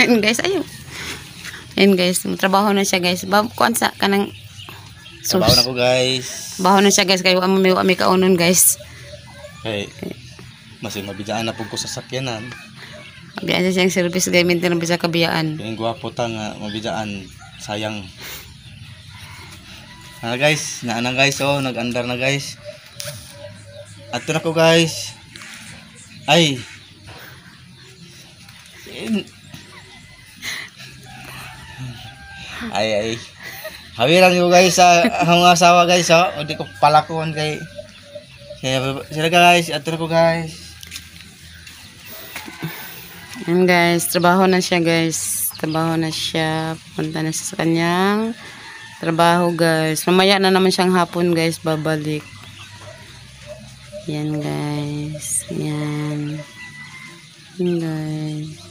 Ayan guys, ayun. Ayan guys, trabaho na siya guys. Kuan sa kanang Trabaho na ko guys. trabaho na siya guys, kayo ami kaunon guys. Okay. Mas mabidaan na po ko sa sakyanan. Mabiyaan siya siyang service guys, mintin na bisa kabiyaan. Yung gwapo ta nga mabidaan. Sayang. Guys, naana guys, oh, nag-andar na guys. Ato na ko guys. Ay. Ay. Hawiran ko guys sa mga asawa guys, oh. O di ko palakuan kay sila guys, ato na ko guys. Ayan guys, trabaho na siya guys. Trabaho na siya. Punta na siya sa kanyang trabaho guys. Mamaya na naman siyang hapon guys, babalik. Yan guys. Yan. Yan guys.